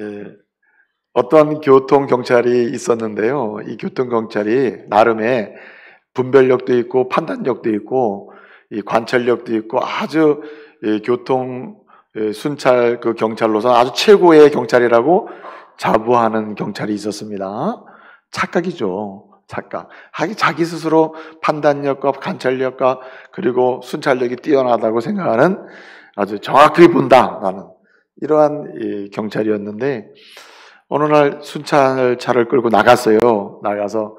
예, 어떤 교통경찰이 있었는데요. 이 교통경찰이 나름의 분별력도 있고 판단력도 있고 이 관찰력도 있고 아주 교통 순찰 그 경찰로서 아주 최고의 경찰이라고 자부하는 경찰이 있었습니다. 착각이죠. 착각. 자기 스스로 판단력과 관찰력과 그리고 순찰력이 뛰어나다고 생각하는 아주 정확하게 본다. 나는 이러한 경찰이었는데 어느 날 순찰차를 끌고 나갔어요. 나가서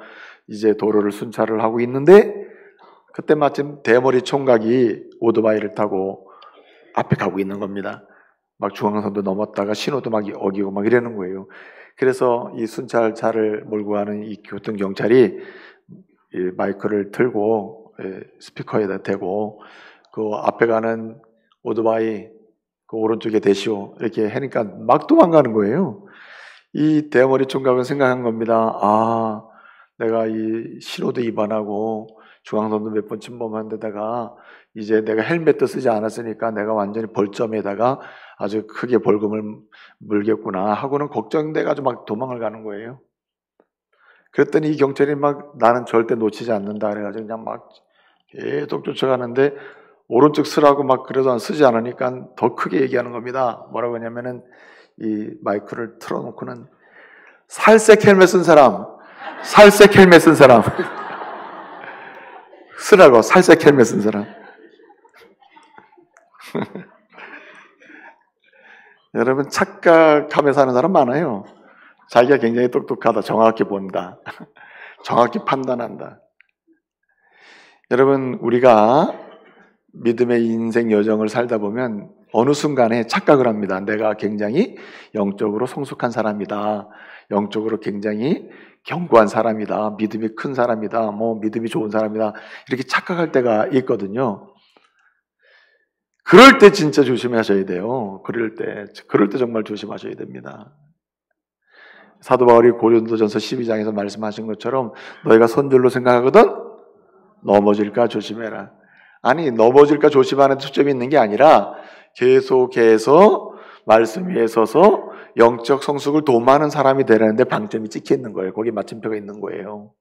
이제 도로를 순찰을 하고 있는데 그때 마침 대머리 총각이 오토바이를 타고 앞에 가고 있는 겁니다. 막 중앙선도 넘었다가 신호도 막 어기고 막 이러는 거예요. 그래서 이 순찰차를 몰고 가는 이 교통경찰이 이 마이크를 틀고 스피커에다 대고 그 앞에 가는 오토바이 그 오른쪽에 대시오 이렇게 하니까 막 도망가는 거예요. 이 대머리 총각은 생각한 겁니다. 아, 내가 이 신호도 위반하고 중앙선도 몇 번 침범한 데다가 이제 내가 헬멧도 쓰지 않았으니까 내가 완전히 벌점에다가 아주 크게 벌금을 물겠구나 하고는 걱정돼가지고 막 도망을 가는 거예요. 그랬더니 이 경찰이 막 나는 절대 놓치지 않는다 그래가지고 그냥 막 계속 쫓아가는데 오른쪽 쓰라고 막 그래도 쓰지 않으니까 더 크게 얘기하는 겁니다. 뭐라고 하냐면은 이 마이크를 틀어놓고는 살색 헬멧 쓴 사람, 살색 헬멧 쓴 사람 쓰라고 살색 헬멧 쓴 사람. 여러분 착각하며 사는 사람 많아요. 자기가 굉장히 똑똑하다, 정확히 본다, 정확히 판단한다. 여러분 우리가 믿음의 인생 여정을 살다 보면 어느 순간에 착각을 합니다. 내가 굉장히 영적으로 성숙한 사람이다. 영적으로 굉장히 견고한 사람이다. 믿음이 큰 사람이다. 뭐 믿음이 좋은 사람이다. 이렇게 착각할 때가 있거든요. 그럴 때 진짜 조심하셔야 돼요. 그럴 때 정말 조심하셔야 됩니다. 사도 바울이 고린도전서 12장에서 말씀하신 것처럼 너희가 선줄로 생각하거든 넘어질까 조심해라. 아니 넘어질까 조심하는 초점이 있는 게 아니라 계속해서 말씀 위에 서서 영적 성숙을 도모하는 사람이 되라는데 방점이 찍혀 있는 거예요. 거기 마침표가 있는 거예요.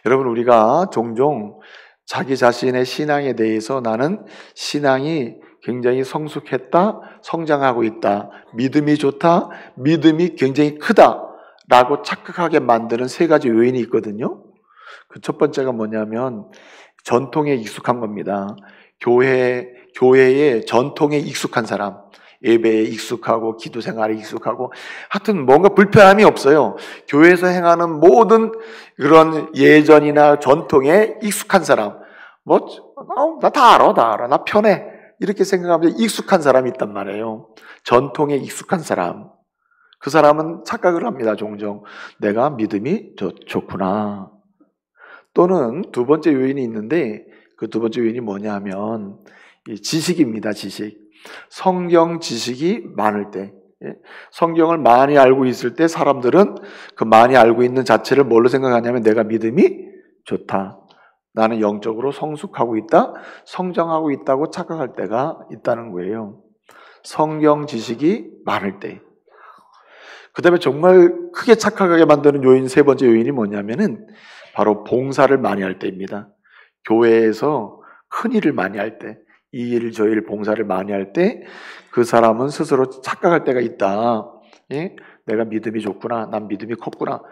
여러분 우리가 종종 자기 자신의 신앙에 대해서 나는 신앙이 굉장히 성숙했다, 성장하고 있다, 믿음이 좋다, 믿음이 굉장히 크다 라고 착각하게 만드는 세 가지 요인이 있거든요. 그 첫 번째가 뭐냐면 전통에 익숙한 겁니다. 교회의 전통에 익숙한 사람, 예배에 익숙하고 기도 생활에 익숙하고 하여튼 뭔가 불편함이 없어요. 교회에서 행하는 모든 그런 예전이나 전통에 익숙한 사람, 나 다 알아, 나 편해 이렇게 생각하면서 익숙한 사람이 있단 말이에요. 전통에 익숙한 사람, 그 사람은 착각을 합니다. 종종 내가 믿음이 좋구나. 또는 두 번째 요인이 있는데 그 두 번째 요인이 뭐냐면 지식입니다. 지식. 성경 지식이 많을 때, 성경을 많이 알고 있을 때 사람들은 그 많이 알고 있는 자체를 뭘로 생각하냐면 내가 믿음이 좋다, 나는 영적으로 성숙하고 있다, 성장하고 있다고 착각할 때가 있다는 거예요. 성경 지식이 많을 때. 그 다음에 정말 크게 착각하게 만드는 요인, 세 번째 요인이 뭐냐면은 바로 봉사를 많이 할 때입니다. 교회에서 큰 일을 많이 할 때, 이 일 저 일 봉사를 많이 할 때 그 사람은 스스로 착각할 때가 있다. 예? 내가 믿음이 좋구나, 난 믿음이 컸구나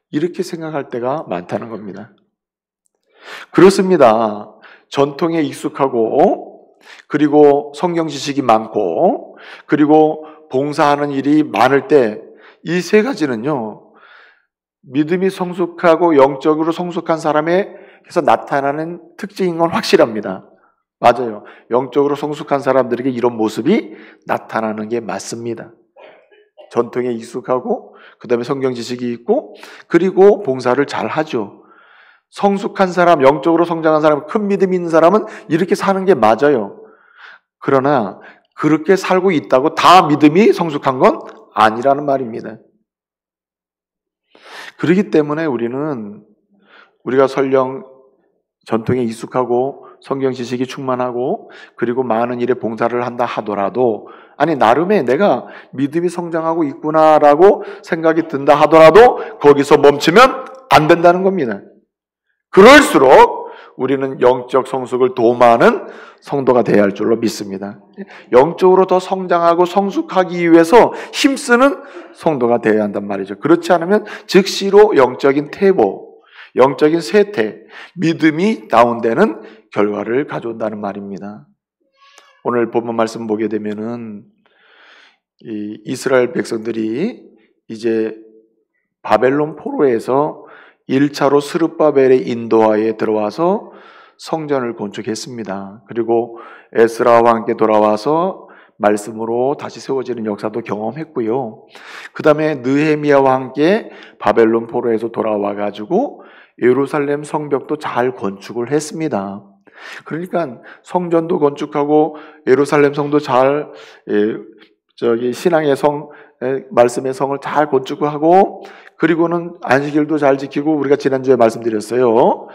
이렇게 생각할 때가 많다는 겁니다. 그렇습니다. 전통에 익숙하고 그리고 성경 지식이 많고 그리고 봉사하는 일이 많을 때 이 세 가지는요, 믿음이 성숙하고 영적으로 성숙한 사람에서 나타나는 특징인 건 확실합니다. 맞아요. 영적으로 성숙한 사람들에게 이런 모습이 나타나는 게 맞습니다. 전통에 익숙하고 그 다음에 성경 지식이 있고 그리고 봉사를 잘 하죠. 성숙한 사람, 영적으로 성장한 사람, 큰 믿음이 있는 사람은 이렇게 사는 게 맞아요. 그러나 그렇게 살고 있다고 다 믿음이 성숙한 건 아니라는 말입니다. 그렇기 때문에 우리가 설령 전통에 익숙하고 성경 지식이 충만하고 그리고 많은 일에 봉사를 한다 하더라도, 아니 나름의 내가 믿음이 성장하고 있구나라고 생각이 든다 하더라도 거기서 멈추면 안 된다는 겁니다. 그럴수록 우리는 영적 성숙을 도모하는 성도가 되어야 할 줄로 믿습니다. 영적으로 더 성장하고 성숙하기 위해서 힘쓰는 성도가 되어야 한단 말이죠. 그렇지 않으면 즉시로 영적인 퇴보, 영적인 쇠퇴, 믿음이 다운되는 결과를 가져온다는 말입니다. 오늘 본문 말씀 보게 되면은 이 이스라엘 백성들이 이제 바벨론 포로에서 1차로 스룹바벨의 인도하에 들어와서 성전을 건축했습니다. 그리고 에스라와 함께 돌아와서 말씀으로 다시 세워지는 역사도 경험했고요. 그 다음에 느헤미야와 함께 바벨론 포로에서 돌아와 가지고 예루살렘 성벽도 잘 건축을 했습니다. 그러니까 성전도 건축하고 예루살렘 성도 잘 신앙의 성, 말씀의 성을 잘 건축하고, 그리고는 안식일도 잘 지키고, 우리가 지난주에 말씀드렸어요.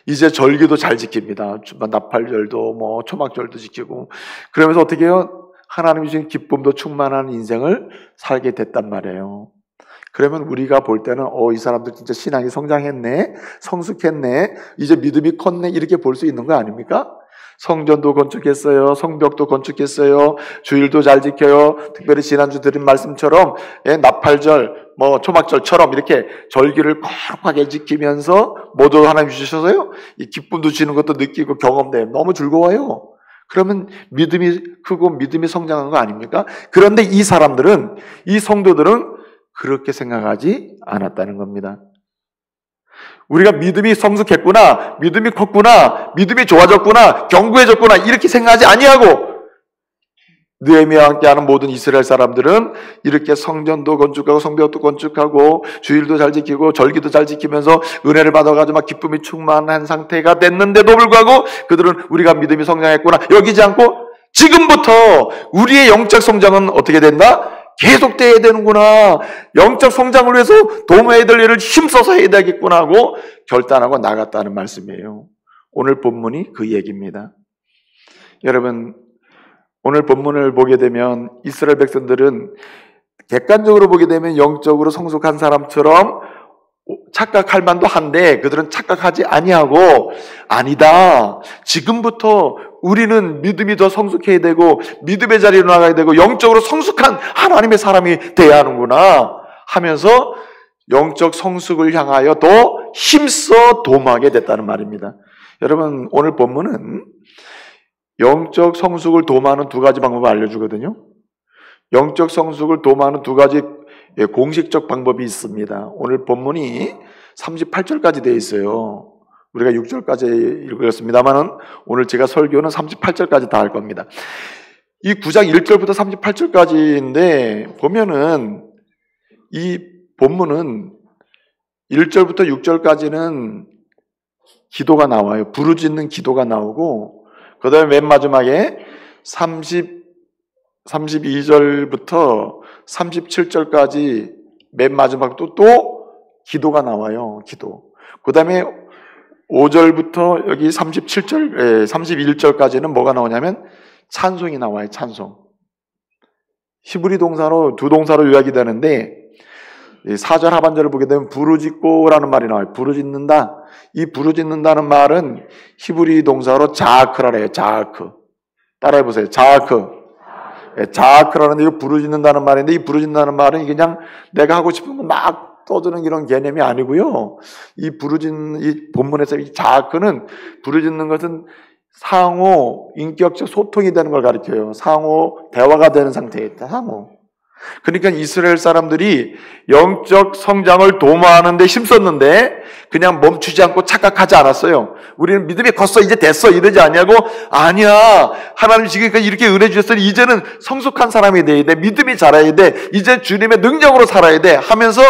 이제 절기도 잘 지킵니다. 나팔절도 초막절도 지키고, 그러면서 어떻게 해요? 하나님이 주신 기쁨도 충만한 인생을 살게 됐단 말이에요. 그러면 우리가 볼 때는 이 사람들 진짜 신앙이 성장했네, 성숙했네, 이제 믿음이 컸네, 이렇게 볼 수 있는 거 아닙니까? 성전도 건축했어요. 성벽도 건축했어요. 주일도 잘 지켜요. 특별히 지난주 드린 말씀처럼 나팔절, 초막절처럼 이렇게 절기를 거룩하게 지키면서 모두 하나님 주셔서요, 이 기쁨도 주는 것도 느끼고 경험돼요. 너무 즐거워요. 그러면 믿음이 크고 믿음이 성장한 거 아닙니까? 그런데 이 사람들은, 이 성도들은 그렇게 생각하지 않았다는 겁니다. 우리가 믿음이 성숙했구나, 믿음이 컸구나, 믿음이 좋아졌구나, 견고해졌구나, 이렇게 생각하지 아니하고, 느헤미야와 함께하는 모든 이스라엘 사람들은 이렇게 성전도 건축하고 성벽도 건축하고 주일도 잘 지키고 절기도 잘 지키면서 은혜를 받아가지고 막 기쁨이 충만한 상태가 됐는데도 불구하고 그들은 우리가 믿음이 성장했구나 여기지 않고, 지금부터 우리의 영적 성장은 어떻게 된다? 계속돼야 되는구나. 영적 성장을 위해서 도모해야 될 일을 힘써서 해야 되겠구나 하고 결단하고 나갔다는 말씀이에요. 오늘 본문이 그 얘기입니다. 여러분, 오늘 본문을 보게 되면 이스라엘 백성들은 객관적으로 보게 되면 영적으로 성숙한 사람처럼 착각할 만도 한데 그들은 착각하지 아니하고, 아니다, 지금부터 우리는 믿음이 더 성숙해야 되고 믿음의 자리로 나가야 되고 영적으로 성숙한 하나님의 사람이 돼야 하는구나 하면서 영적 성숙을 향하여 더 힘써 도모하게 됐다는 말입니다. 여러분, 오늘 본문은 영적 성숙을 도모하는 두 가지 방법을 알려주거든요. 영적 성숙을 도모하는 두 가지 공식적 방법이 있습니다. 오늘 본문이 38절까지 되어 있어요. 우리가 6절까지 읽었습니다만은 오늘 제가 설교는 38절까지 다 할 겁니다. 이 9장 1절부터 38절까지인데 보면은 이 본문은 1절부터 6절까지는 기도가 나와요. 부르짖는 기도가 나오고, 그 다음에 맨 마지막에 32절부터 37절까지 맨 마지막도 또 기도가 나와요. 기도. 그 다음에 5절부터 여기 31절까지는 뭐가 나오냐면 찬송이 나와요. 찬송. 히브리 동사로 두 동사로 요약이 되는데 4절 하반절을 보게 되면 부르짖고라는 말이 나와요. 부르짖는다. 이 부르짖는다는 말은 히브리 동사로 자아크라라 해요. 자아크. 따라해보세요. 자아크. 자아크라는 이거 부르짖는다는 말인데, 이 부르짖는다는 말은 그냥 내가 하고 싶은 거 막 떠드는 이런 개념이 아니고요. 이 본문에서 이 자아크는 부르짖는 것은 상호 인격적 소통이 되는 걸 가리켜요. 상호 대화가 되는 상태에 있다. 상호. 그러니까 이스라엘 사람들이 영적 성장을 도모하는 데 힘썼는데 그냥 멈추지 않고 착각하지 않았어요. 우리는 믿음이 컸어, 이제 됐어, 이러지 않냐고. 아니야, 하나님 지금까지 이렇게 은혜 주셨으니 이제는 성숙한 사람이 돼야 돼, 믿음이 자라야 돼, 이제 주님의 능력으로 살아야 돼 하면서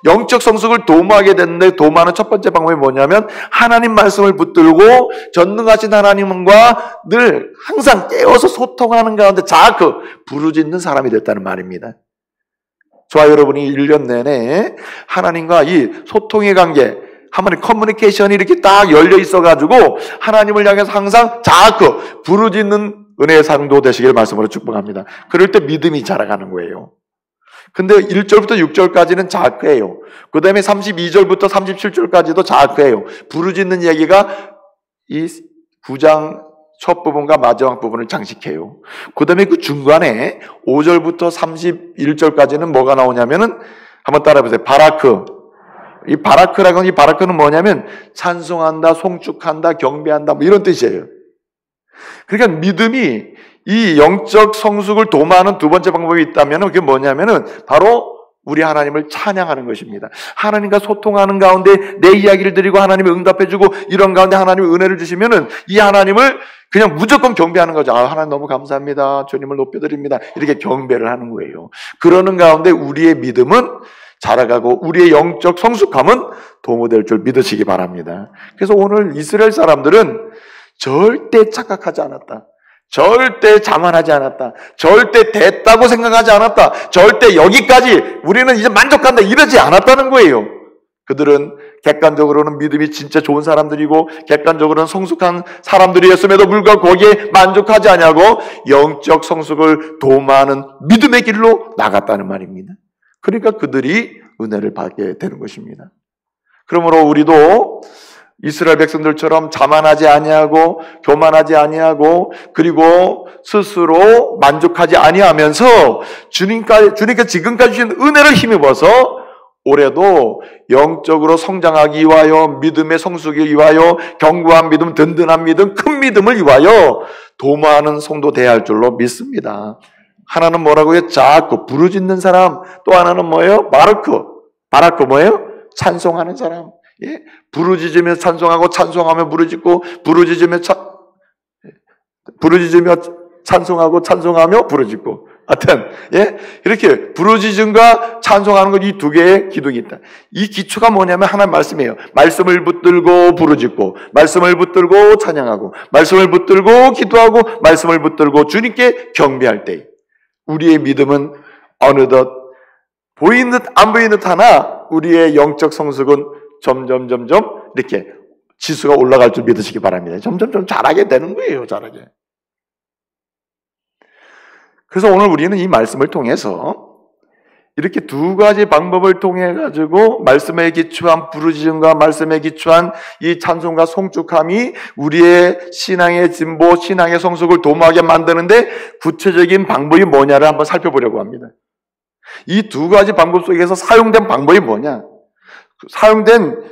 영적 성숙을 도모하게 됐는데, 도모하는 첫 번째 방법이 뭐냐면 하나님 말씀을 붙들고 전능하신 하나님과 늘 항상 깨어서 소통하는 가운데 자아크 부르짖는 사람이 됐다는 말입니다. 저와 여러분이 1년 내내 하나님과 이 소통의 관계, 하나님 커뮤니케이션이 이렇게 딱 열려 있어가지고 하나님을 향해서 항상 자꾸 부르짖는 은혜의 상도 되시길 말씀으로 축복합니다. 그럴 때 믿음이 자라가는 거예요. 근데 1절부터 6절까지는 자크예요. 그 다음에 32절부터 37절까지도 자크예요. 부르짖는 얘기가 이 9장 첫 부분과 마지막 부분을 장식해요. 그 다음에 그 중간에 5절부터 31절까지는 뭐가 나오냐면은 한번 따라해 보세요. 바라크. 이 바라크는 뭐냐면 찬송한다, 송축한다, 경배한다 뭐 이런 뜻이에요. 그러니까 믿음이 이 영적 성숙을 도모하는 두 번째 방법이 있다면 그게 뭐냐면은 바로 우리 하나님을 찬양하는 것입니다. 하나님과 소통하는 가운데 내 이야기를 드리고 하나님이 응답해주고 이런 가운데 하나님이 은혜를 주시면은 이 하나님을 그냥 무조건 경배하는 거죠. 아, 하나님 너무 감사합니다. 주님을 높여드립니다. 이렇게 경배를 하는 거예요. 그러는 가운데 우리의 믿음은 자라가고 우리의 영적 성숙함은 도모될 줄 믿으시기 바랍니다. 그래서 오늘 이스라엘 사람들은 절대 착각하지 않았다. 절대 자만하지 않았다. 절대 됐다고 생각하지 않았다. 절대 여기까지 우리는 이제 만족한다 이러지 않았다는 거예요. 그들은 객관적으로는 믿음이 진짜 좋은 사람들이고 객관적으로는 성숙한 사람들이었음에도 불구하고 거기에 만족하지 않냐고 영적 성숙을 도모하는 믿음의 길로 나갔다는 말입니다. 그러니까 그들이 은혜를 받게 되는 것입니다. 그러므로 우리도 이스라엘 백성들처럼 자만하지 아니하고 교만하지 아니하고 그리고 스스로 만족하지 아니하면서 주님께 지금까지 주신 은혜를 힘입어서 올해도 영적으로 성장하기 위하여 믿음의 성숙을 위하여 견고한 믿음, 든든한 믿음, 큰 믿음을 위하여 도모하는 성도 되어야 할 줄로 믿습니다. 하나는 뭐라고요? 자꾸 부르짖는 사람. 또 하나는 뭐예요? 바라크 뭐예요? 찬송하는 사람. 예? 부르짖으며 찬송하고 찬송하며 부르짖고 부르짖으며 찬송하고 찬송하며 부르짖고 하여튼 예? 이렇게 부르짖음과 찬송하는 것 이 두 개의 기둥이 있다. 이 기초가 뭐냐면 하나님 말씀이에요. 말씀을 붙들고 부르짖고 말씀을 붙들고 찬양하고 말씀을 붙들고 기도하고 말씀을 붙들고 주님께 경배할 때 우리의 믿음은 어느덧 보이는 듯 안 보이는 듯 하나 우리의 영적 성숙은 점점 이렇게 지수가 올라갈 줄 믿으시기 바랍니다. 점점 잘하게 되는 거예요. 잘하게. 그래서 오늘 우리는 이 말씀을 통해서 이렇게 두 가지 방법을 통해 가지고 말씀에 기초한 부르짖음과 말씀에 기초한 이 찬송과 송축함이 우리의 신앙의 진보, 신앙의 성숙을 도모하게 만드는데 구체적인 방법이 뭐냐를 한번 살펴보려고 합니다. 이 두 가지 방법 속에서 사용된 방법이 뭐냐? 사용된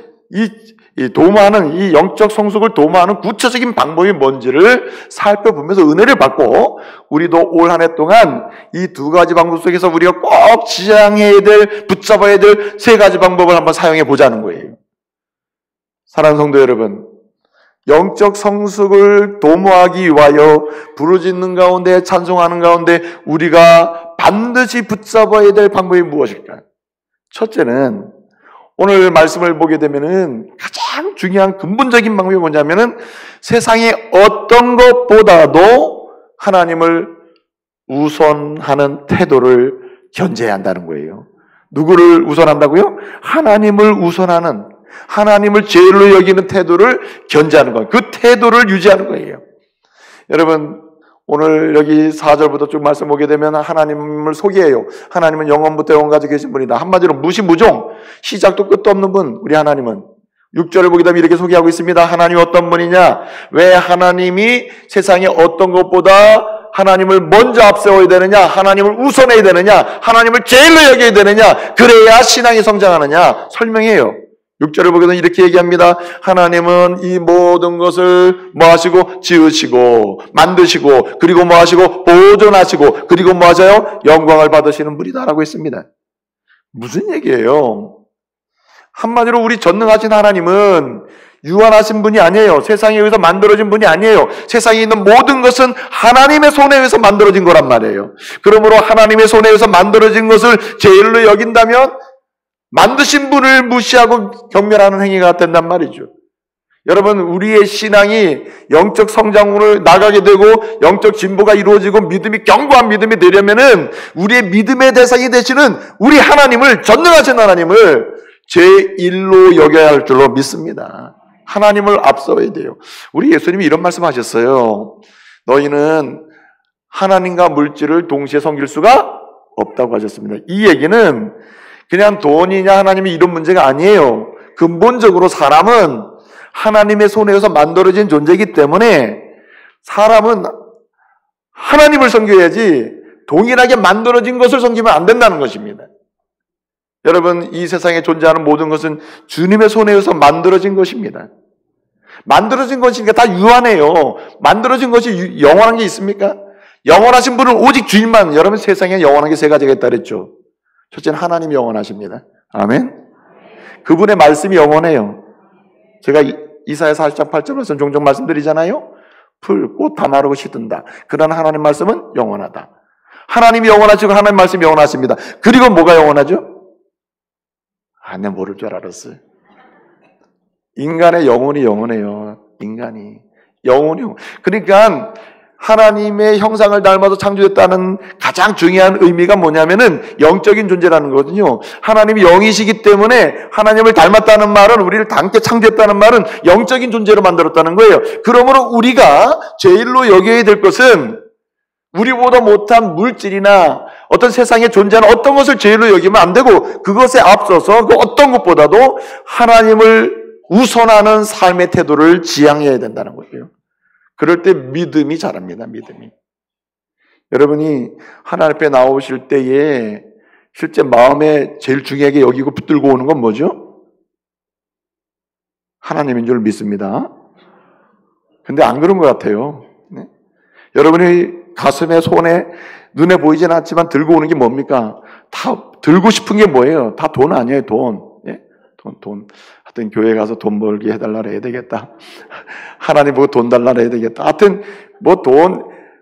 이 도모하는 이 영적 성숙을 도모하는 구체적인 방법이 뭔지를 살펴보면서 은혜를 받고 우리도 올 한 해 동안 이 두 가지 방법 속에서 우리가 꼭 지향해야 될, 붙잡아야 될 세 가지 방법을 한번 사용해 보자는 거예요. 사랑하는 성도 여러분, 영적 성숙을 도모하기 위하여 부르짖는 가운데 찬송하는 가운데 우리가 반드시 붙잡아야 될 방법이 무엇일까? 첫째는 오늘 말씀을 보게 되면은 가장 중요한 근본적인 방법이 뭐냐면은 세상의 어떤 것보다도 하나님을 우선하는 태도를 견제해야 한다는 거예요. 누구를 우선한다고요? 하나님을 우선하는, 하나님을 제일로 여기는 태도를 견제하는 거예요. 그 태도를 유지하는 거예요. 여러분, 오늘 여기 4절부터 쭉 말씀 보게 되면 하나님을 소개해요. 하나님은 영원부터 영원까지 계신 분이다. 한마디로 무시무종, 시작도 끝도 없는 분, 우리 하나님은. 6절을 보게 되면 이렇게 소개하고 있습니다. 하나님이 어떤 분이냐? 왜 하나님이 세상에 어떤 것보다 하나님을 먼저 앞세워야 되느냐? 하나님을 우선해야 되느냐? 하나님을 제일로 여겨야 되느냐? 그래야 신앙이 성장하느냐? 설명해요. 6절을 보게 되면 이렇게 얘기합니다. 하나님은 이 모든 것을 뭐 하시고 지으시고 만드시고 그리고 뭐 하시고 보존하시고 그리고 뭐 하셔요? 영광을 받으시는 분이다라고 했습니다. 무슨 얘기예요? 한마디로 우리 전능하신 하나님은 유한하신 분이 아니에요. 세상에 의해서 만들어진 분이 아니에요. 세상에 있는 모든 것은 하나님의 손에 의해서 만들어진 거란 말이에요. 그러므로 하나님의 손에 의해서 만들어진 것을 제일로 여긴다면 만드신 분을 무시하고 경멸하는 행위가 된단 말이죠. 여러분, 우리의 신앙이 영적 성장으로 나가게 되고 영적 진보가 이루어지고 믿음이 견고한 믿음이 되려면은 우리의 믿음의 대상이 되시는 우리 하나님을, 전능하신 하나님을 제1로 여겨야 할 줄로 믿습니다. 하나님을 앞서야 돼요. 우리 예수님이 이런 말씀하셨어요. 너희는 하나님과 물질을 동시에 섬길 수가 없다고 하셨습니다. 이 얘기는 그냥 돈이냐 하나님이 이런 문제가 아니에요. 근본적으로 사람은 하나님의 손에서 만들어진 존재이기 때문에 사람은 하나님을 섬겨야지 동일하게 만들어진 것을 섬기면 안 된다는 것입니다. 여러분, 이 세상에 존재하는 모든 것은 주님의 손에 의해서 만들어진 것입니다. 만들어진 것이니까 다 유한해요. 만들어진 것이 영원한 게 있습니까? 영원하신 분은 오직 주님만. 여러분, 세상에 영원한 게 세 가지가 있다 그랬죠. 첫째는 하나님이 영원하십니다. 아멘. 그분의 말씀이 영원해요. 제가 이사야서 4장 8절에서 종종 말씀드리잖아요. 풀, 꽃 다 마르고 시든다. 그러나 하나님 말씀은 영원하다. 하나님이 영원하시고 하나님 말씀이 영원하십니다. 그리고 뭐가 영원하죠? 내가 모를 줄 알았어요. 인간의 영혼이 영원해요. 인간이 영혼이 그러니까 하나님의 형상을 닮아서 창조됐다는 가장 중요한 의미가 뭐냐면은 영적인 존재라는 거거든요. 하나님이 영이시기 때문에 하나님을 닮았다는 말은, 우리를 닮게 창조했다는 말은 영적인 존재로 만들었다는 거예요. 그러므로 우리가 제일로 여겨야 될 것은 우리보다 못한 물질이나 어떤 세상에 존재하는 어떤 것을 제일로 여기면 안 되고, 그것에 앞서서 그 어떤 것보다도 하나님을 우선하는 삶의 태도를 지향해야 된다는 거예요. 그럴 때 믿음이 자랍니다. 믿음이. 여러분이 하나님 앞에 나오실 때에 실제 마음에 제일 중요하게 여기고 붙들고 오는 건 뭐죠? 하나님인 줄 믿습니다. 근데 안 그런 것 같아요. 네? 여러분이 가슴에, 손에, 눈에 보이진 않지만 들고 오는 게 뭡니까? 다 들고 싶은 게 뭐예요? 다 돈 아니에요, 돈. 예? 돈. 하여튼 교회 가서 돈 벌게 해달라 해야 되겠다. 하나님 보고 돈 달라 해야 되겠다. 하여튼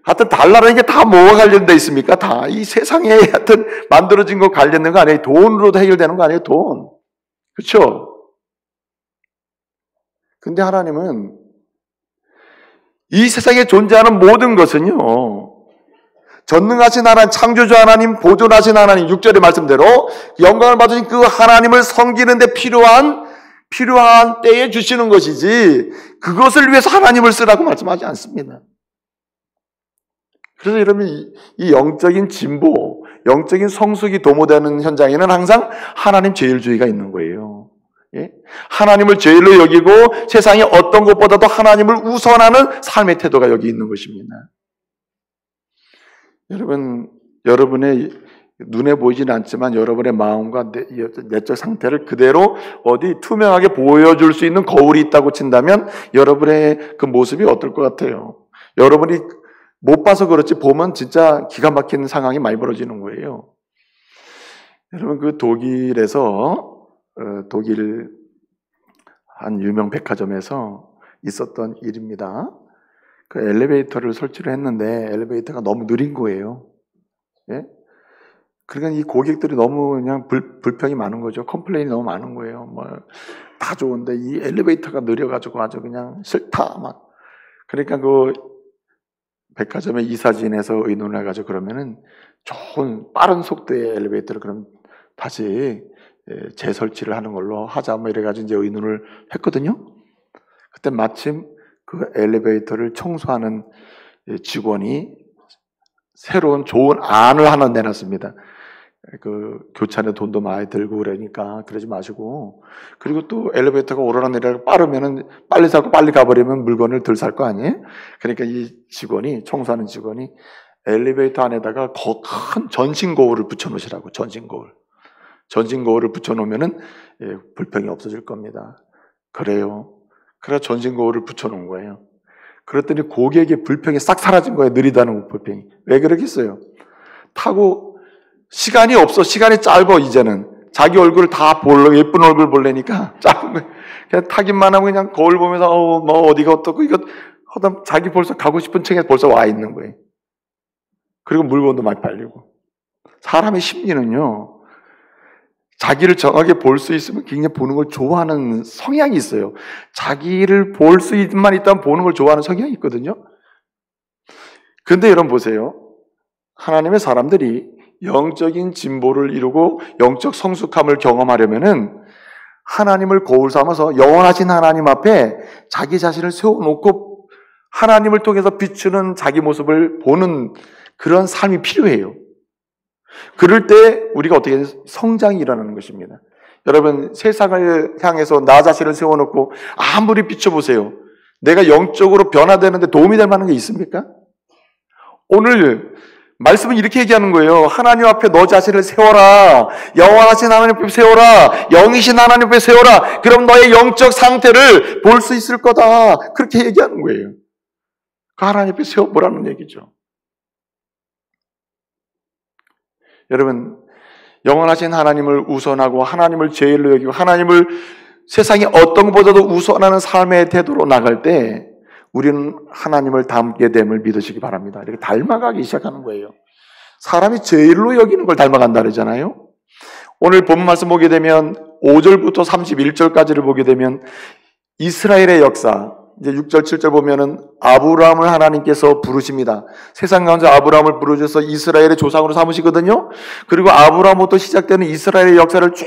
하여튼 달라는 게 다 뭐가 관련돼 있습니까? 다 이 세상에 하여튼 만들어진 거 관련된 거 아니에요. 돈으로도 해결되는 거 아니에요, 돈. 그렇죠? 근데 하나님은 이 세상에 존재하는 모든 것은요, 전능하신 하나님, 창조주 하나님, 보존하신 하나님, 6절의 말씀대로 영광을 받으신 그 하나님을 섬기는 데 필요한 때에 주시는 것이지, 그것을 위해서 하나님을 쓰라고 말씀하지 않습니다. 그래서 여러분, 이 영적인 진보, 영적인 성숙이 도모되는 현장에는 항상 하나님 제일주의가 있는 거예요. 예? 하나님을 제일로 여기고 세상의 어떤 것보다도 하나님을 우선하는 삶의 태도가 여기 있는 것입니다. 여러분, 여러분의 눈에 보이지는 않지만 여러분의 마음과 내적 상태를 그대로 어디 투명하게 보여줄 수 있는 거울이 있다고 친다면 여러분의 그 모습이 어떨 것 같아요? 여러분이 못 봐서 그렇지 보면 진짜 기가 막힌 상황이 많이 벌어지는 거예요. 여러분, 그 독일에서 독일 한 유명 백화점에서 있었던 일입니다. 그 엘리베이터를 설치를 했는데 엘리베이터가 너무 느린 거예요. 예? 그러니까 이 고객들이 너무 그냥 불평이 많은 거죠. 컴플레인이 너무 많은 거예요. 뭐 다 좋은데 이 엘리베이터가 느려가지고 아주 그냥 싫다 막. 그러니까 그 백화점의 이사진에서 의논을 해가지고 그러면은 좋은 빠른 속도의 엘리베이터를 그럼 다시 재설치를 하는 걸로 하자 뭐 이래가지고 이제 의논을 했거든요. 그때 마침 그 엘리베이터를 청소하는 직원이 새로운 좋은 안을 하나 내놨습니다. 그 교차에 돈도 많이 들고 그러니까 그러지 마시고, 그리고 또 엘리베이터가 오르락내리락 빠르면은 빨리 사고 빨리 가버리면 물건을 덜 살 거 아니에요? 그러니까 이 직원이, 청소하는 직원이 엘리베이터 안에다가 큰 전신 거울을 붙여놓으시라고. 전신 거울을 붙여놓으면은 불평이 없어질 겁니다. 그래요. 그래서 전신 거울을 붙여놓은 거예요. 그랬더니 고객의 불평이 싹 사라진 거예요. 느리다는 불평이. 왜 그러겠어요? 타고 시간이 없어. 시간이 짧아. 이제는 자기 얼굴을 다 보려, 예쁜 얼굴 보려니까 짧은 거예요. 그냥 타기만 하고 그냥 거울 보면서 뭐 어디가 어떻고 이거 하다 자기 벌써 가고 싶은 층에 벌써 와 있는 거예요. 그리고 물건도 많이 팔리고. 사람의 심리는요, 자기를 정확하게 볼 수 있으면 굉장히 보는 걸 좋아하는 성향이 있어요. 자기를 볼 수만 있다면 보는 걸 좋아하는 성향이 있거든요. 그런데 여러분 보세요. 하나님의 사람들이 영적인 진보를 이루고 영적 성숙함을 경험하려면은 하나님을 거울 삼아서 영원하신 하나님 앞에 자기 자신을 세워놓고 하나님을 통해서 비추는 자기 모습을 보는 그런 삶이 필요해요. 그럴 때 우리가 어떻게 성장이 일어나는 것입니다. 여러분, 세상을 향해서 나 자신을 세워놓고 아무리 비춰보세요. 내가 영적으로 변화되는데 도움이 될 만한 게 있습니까? 오늘 말씀은 이렇게 얘기하는 거예요. 하나님 앞에 너 자신을 세워라. 영원하신 하나님 앞에 세워라. 영이신 하나님 앞에 세워라. 그럼 너의 영적 상태를 볼 수 있을 거다. 그렇게 얘기하는 거예요. 그 하나님 앞에 세워보라는 얘기죠. 여러분, 영원하신 하나님을 우선하고 하나님을 제일로 여기고 하나님을 세상이 어떤 것보다도 우선하는 삶의 태도로 나갈 때 우리는 하나님을 닮게 됨을 믿으시기 바랍니다. 이렇게 닮아가기 시작하는 거예요. 사람이 제일로 여기는 걸 닮아간다 그러잖아요. 오늘 본문 말씀 보게 되면 5절부터 31절까지를 보게 되면 이스라엘의 역사, 이제 6절, 7절 보면은 아브라함을 하나님께서 부르십니다. 세상 가운데 아브라함을 부르셔서 이스라엘의 조상으로 삼으시거든요. 그리고 아브라함부터 시작되는 이스라엘의 역사를 쭉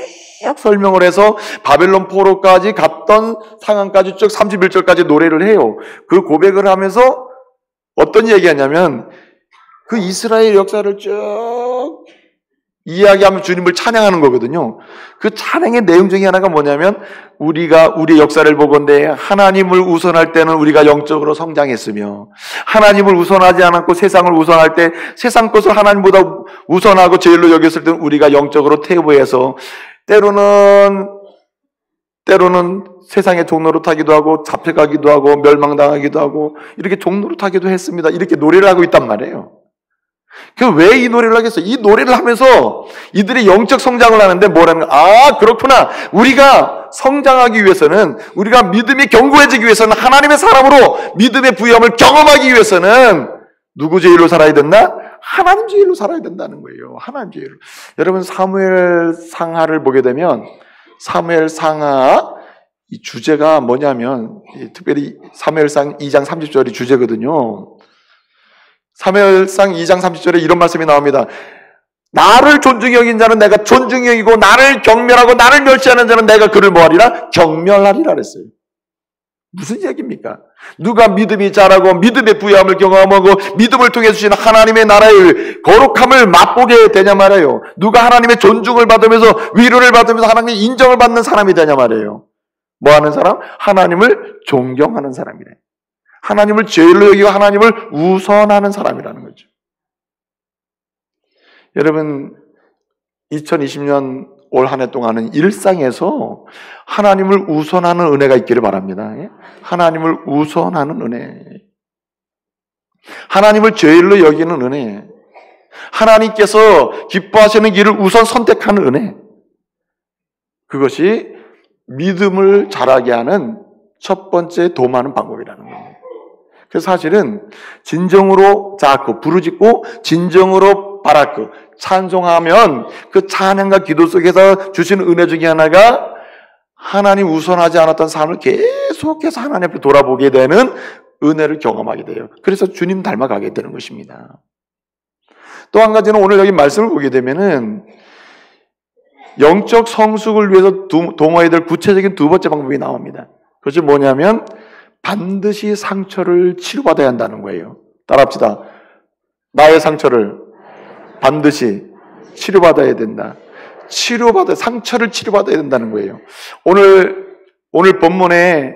설명을 해서 바벨론 포로까지 갔던 상황까지 쭉 31절까지 노래를 해요. 그 고백을 하면서 어떤 얘기하냐면 그 이스라엘 역사를 쭉 이야기하면 주님을 찬양하는 거거든요. 그 찬양의 내용 중에 하나가 뭐냐면 우리가 우리의 역사를 보건대 하나님을 우선할 때는 우리가 영적으로 성장했으며 하나님을 우선하지 않았고 세상을 우선할 때 세상 것을 하나님보다 우선하고 제일로 여겼을 때는 우리가 영적으로 퇴보해서 때로는 세상의 종로로 타기도 하고 잡혀가기도 하고 멸망당하기도 하고 이렇게 종로로 타기도 했습니다. 이렇게 노래를 하고 있단 말이에요. 왜 이 노래를 하겠어요? 이 노래를 하면서 이들이 영적 성장을 하는데 뭐라는 거야? 그렇구나. 우리가 성장하기 위해서는, 우리가 믿음이 견고해지기 위해서는 하나님의 사람으로 믿음의 부여함을 경험하기 위해서는 누구 제일로 살아야 된다? 하나님 제일로 살아야 된다는 거예요. 하나님 제일로. 여러분, 사무엘 상하를 보게 되면 사무엘 상하 이 주제가 뭐냐면 특별히 사무엘상 2장 30절이 주제거든요. 사무엘상 2장 30절에 이런 말씀이 나옵니다. 나를 존중히 여긴 자는 내가 존중히 여기고 나를 경멸하고 나를 멸시하는 자는 내가 그를 뭐하리라? 경멸하리라 그랬어요. 무슨 얘기입니까? 누가 믿음이 자라고 믿음의 부여함을 경험하고 믿음을 통해 주신 하나님의 나라의 거룩함을 맛보게 되냐 말이에요. 누가 하나님의 존중을 받으면서 위로를 받으면서 하나님의 인정을 받는 사람이 되냐 말이에요. 뭐하는 사람? 하나님을 존경하는 사람이래. 하나님을 제일로 여기고 하나님을 우선하는 사람이라는 거죠. 여러분, 2020년 올 한 해 동안은 일상에서 하나님을 우선하는 은혜가 있기를 바랍니다. 하나님을 우선하는 은혜, 하나님을 제일로 여기는 은혜, 하나님께서 기뻐하시는 길을 우선 선택하는 은혜, 그것이 믿음을 자라게 하는 첫 번째 도모하는 방법이라는 거예요. 그래서 사실은 진정으로 자꾸 부르짖고 진정으로 바라크 찬송하면 그 찬양과 기도 속에서 주시는 은혜 중에 하나가 하나님 우선하지 않았던 삶을 계속해서 하나님 앞에 돌아보게 되는 은혜를 경험하게 돼요. 그래서 주님 닮아가게 되는 것입니다. 또 한 가지는 오늘 여기 말씀을 보게 되면은 영적 성숙을 위해서 동호해야 될 구체적인 두 번째 방법이 나옵니다. 그것이 뭐냐면 반드시 상처를 치료받아야 한다는 거예요. 따라합시다. 나의 상처를 반드시 치료받아야 된다. 상처를 치료받아야 된다는 거예요. 오늘 본문에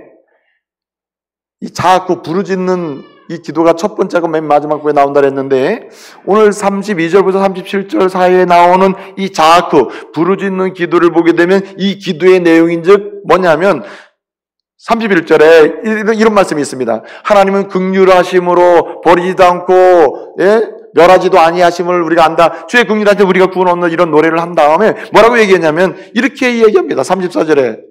이 자꾸 부르짖는 이 기도가 첫 번째가 맨 마지막 부에 나온다 그랬는데 오늘 32절부터 37절 사이에 나오는 이 자꾸 부르짖는 기도를 보게 되면 이 기도의 내용인즉 뭐냐면 31절에 이런 말씀이 있습니다. 하나님은 긍휼하심으로 버리지도 않고 멸하지도 아니하심을 우리가 안다. 주의 긍휼하심에 우리가 구원 얻는 이런 노래를 한 다음에 뭐라고 얘기했냐면 이렇게 얘기합니다. 34절에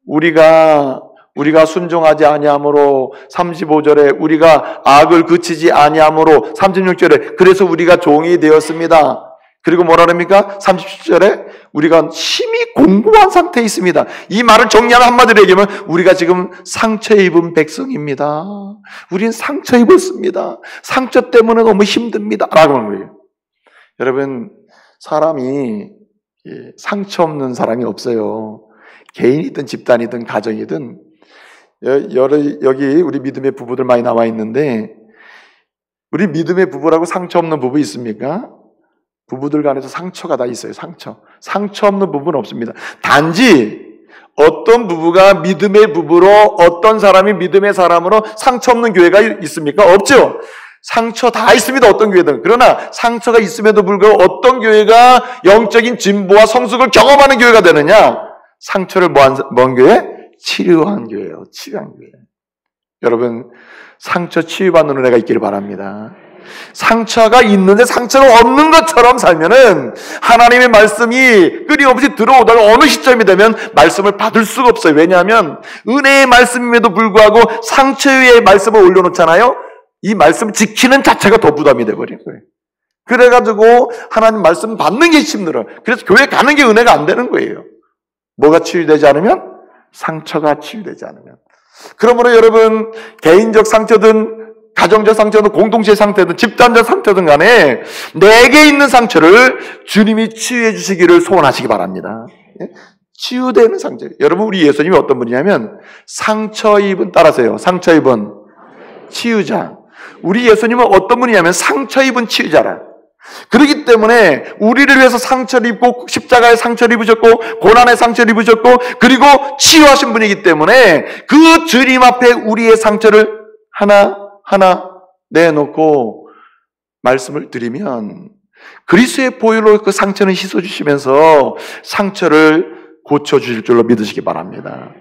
우리가 순종하지 아니함으로, 35절에 우리가 악을 그치지 아니함으로, 36절에 그래서 우리가 종이 되었습니다. 그리고 뭐라 그럽니까? 37절에 우리가 심히 공고한 상태에 있습니다. 이 말을 정리하는 한마디로 얘기하면 우리가 지금 상처 입은 백성입니다. 우린 상처 입었습니다. 상처 때문에 너무 힘듭니다. 라고 하는 거예요. 여러분, 사람이 상처 없는 사람이 없어요. 개인이든 집단이든 가정이든 여기 우리 믿음의 부부들 많이 나와 있는데 우리 믿음의 부부라고 상처 없는 부부 있습니까? 부부들 간에서 상처가 다 있어요. 상처 없는 부부는 없습니다. 단지 어떤 부부가 믿음의 부부로 어떤 사람이 믿음의 사람으로 상처 없는 교회가 있습니까? 없죠. 상처 다 있습니다. 어떤 교회든. 그러나 상처가 있음에도 불구하고 어떤 교회가 영적인 진보와 성숙을 경험하는 교회가 되느냐? 상처를 뭐한 교회? 치료한 교회예요. 치유한 교회. 여러분 상처 치유받는 은혜가 있기를 바랍니다. 상처가 있는데 상처가 없는 것처럼 살면은 하나님의 말씀이 끊임없이 들어오다가 어느 시점이 되면 말씀을 받을 수가 없어요. 왜냐하면 은혜의 말씀임에도 불구하고 상처 위에 말씀을 올려놓잖아요. 이 말씀 지키는 자체가 더 부담이 돼버린 거예요. 그래가지고 하나님 말씀 받는 게 힘들어요. 그래서 교회 가는 게 은혜가 안 되는 거예요. 뭐가 치유되지 않으면? 상처가 치유되지 않으면. 그러므로 여러분 개인적 상처든 가정적 상처든 공동체 상태든 집단적 상처든 간에 내게 있는 상처를 주님이 치유해 주시기를 소원하시기 바랍니다. 치유되는 상처. 여러분 우리 예수님이 어떤 분이냐면 상처 입은 따라서요. 상처 입은 치유자. 우리 예수님은 어떤 분이냐면 상처 입은 치유자라. 그렇기 때문에 우리를 위해서 상처를 입고 십자가에 상처를 입으셨고 고난에 상처를 입으셨고 그리고 치유하신 분이기 때문에 그 주님 앞에 우리의 상처를 하나 내놓고 말씀을 드리면 그리스도의 보혈로 그 상처는 씻어주시면서 상처를 고쳐주실 줄로 믿으시기 바랍니다.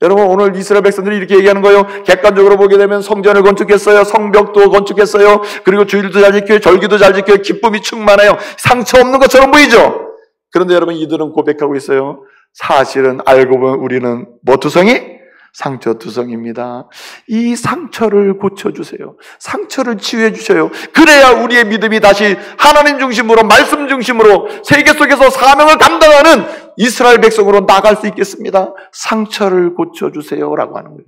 여러분 오늘 이스라엘 백성들이 이렇게 얘기하는 거예요. 객관적으로 보게 되면 성전을 건축했어요. 성벽도 건축했어요. 그리고 주일도 잘 지켜요. 절기도 잘 지켜요. 기쁨이 충만해요. 상처 없는 것처럼 보이죠. 그런데 여러분 이들은 고백하고 있어요. 사실은 알고 보면 우리는 뭐 투성이? 상처 투성입니다. 이 상처를 고쳐주세요. 상처를 치유해 주셔요. 그래야 우리의 믿음이 다시 하나님 중심으로 말씀 중심으로 세계 속에서 사명을 감당하는 이스라엘 백성으로 나갈 수 있겠습니다. 상처를 고쳐주세요 라고 하는 거예요.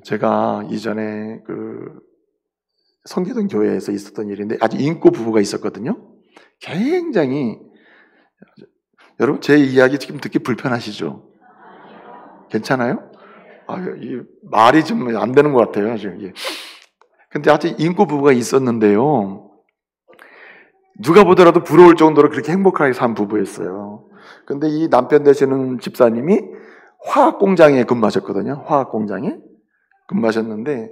제가 이전에 성기동 교회에서 있었던 일인데 아주 인고 부부가 있었거든요. 굉장히 여러분 제 이야기 지금 듣기 불편하시죠? 괜찮아요? 이 말이 좀 안 되는 것 같아요 지금. 근데 아주 인고 부부가 있었는데요. 누가 보더라도 부러울 정도로 그렇게 행복하게 산 부부였어요. 근데 이 남편 되시는 집사님이 화학 공장에 근무하셨거든요. 화학 공장에 근무하셨는데